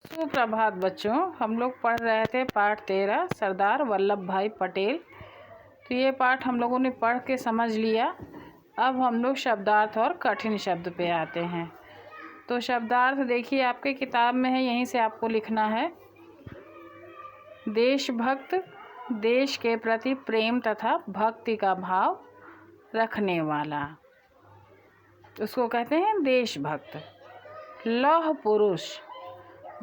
सुप्रभात बच्चों, हम लोग पढ़ रहे थे पाठ 13 सरदार वल्लभ भाई पटेल। तो ये पाठ हम लोगों ने पढ़ के समझ लिया। अब हम लोग शब्दार्थ और कठिन शब्द पे आते हैं। तो शब्दार्थ देखिए आपके किताब में है, यहीं से आपको लिखना है। देशभक्त, देश के प्रति प्रेम तथा भक्ति का भाव रखने वाला, उसको कहते हैं देशभक्त। लौह पुरुष,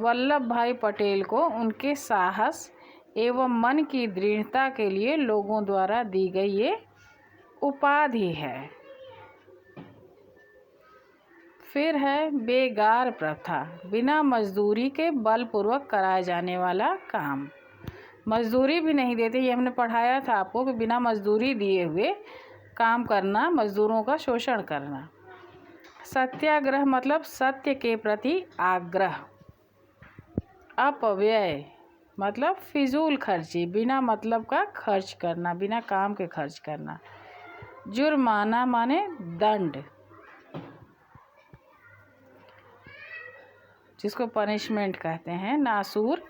वल्लभ भाई पटेल को उनके साहस एवं मन की दृढ़ता के लिए लोगों द्वारा दी गई ये उपाधि है। फिर है बेगार प्रथा, बिना मजदूरी के बलपूर्वक कराया जाने वाला काम। मजदूरी भी नहीं देते, ये हमने पढ़ाया था आपको कि बिना मजदूरी दिए हुए काम करना, मजदूरों का शोषण करना। सत्याग्रह मतलब सत्य के प्रति आग्रह। अपव्यय मतलब फिजूल खर्ची, बिना मतलब का खर्च करना, बिना काम के खर्च करना। जुर्माना माने दंड, जिसको पनिशमेंट कहते हैं। नासूर,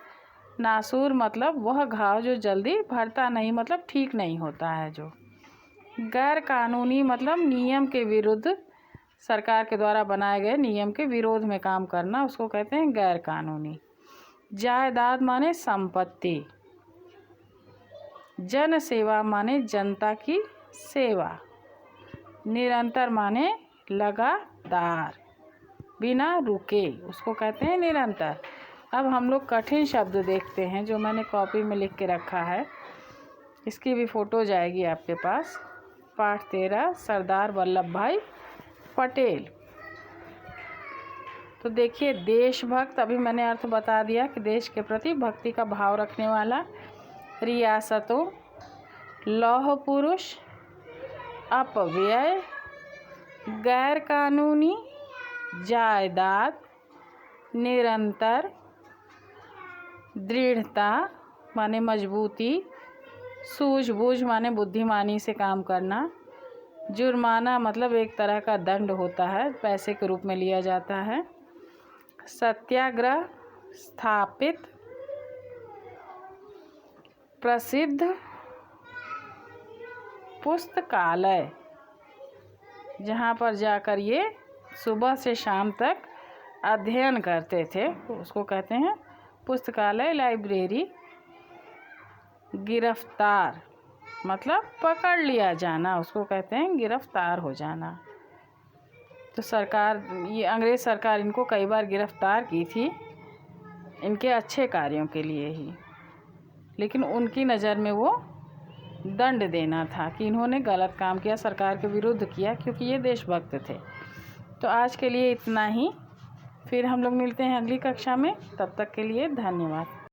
नासूर मतलब वह घाव जो जल्दी भरता नहीं, मतलब ठीक नहीं होता है जो। गैर कानूनी मतलब नियम के विरुद्ध, सरकार के द्वारा बनाए गए नियम के विरोध में काम करना, उसको कहते हैं गैर कानूनी। जायदाद माने संपत्ति। जन सेवा माने जनता की सेवा। निरंतर माने लगातार, बिना रुके, उसको कहते हैं निरंतर। अब हम लोग कठिन शब्द देखते हैं जो मैंने कॉपी में लिख के रखा है। इसकी भी फ़ोटो जाएगी आपके पास। पाठ 13 सरदार वल्लभ भाई पटेल। तो देखिए देशभक्त, अभी मैंने अर्थ बता दिया कि देश के प्रति भक्ति का भाव रखने वाला। रियासतों, लौह पुरुष, अपव्यय, गैर कानूनी, जायदाद, निरंतर, दृढ़ता माने मजबूती, सूझबूझ माने बुद्धिमानी से काम करना। जुर्माना मतलब एक तरह का दंड होता है, पैसे के रूप में लिया जाता है। सत्याग्रह, स्थापित, प्रसिद्ध पुस्तकालय, जहाँ पर जाकर ये सुबह से शाम तक अध्ययन करते थे, उसको कहते हैं पुस्तकालय, लाइब्रेरी। गिरफ्तार मतलब पकड़ लिया जाना, उसको कहते हैं गिरफ्तार हो जाना। तो सरकार, ये अंग्रेज़ सरकार इनको कई बार गिरफ्तार की थी, इनके अच्छे कार्यों के लिए ही, लेकिन उनकी नज़र में वो दंड देना था कि इन्होंने गलत काम किया, सरकार के विरुद्ध किया, क्योंकि ये देशभक्त थे। तो आज के लिए इतना ही, फिर हम लोग मिलते हैं अगली कक्षा में। तब तक के लिए धन्यवाद।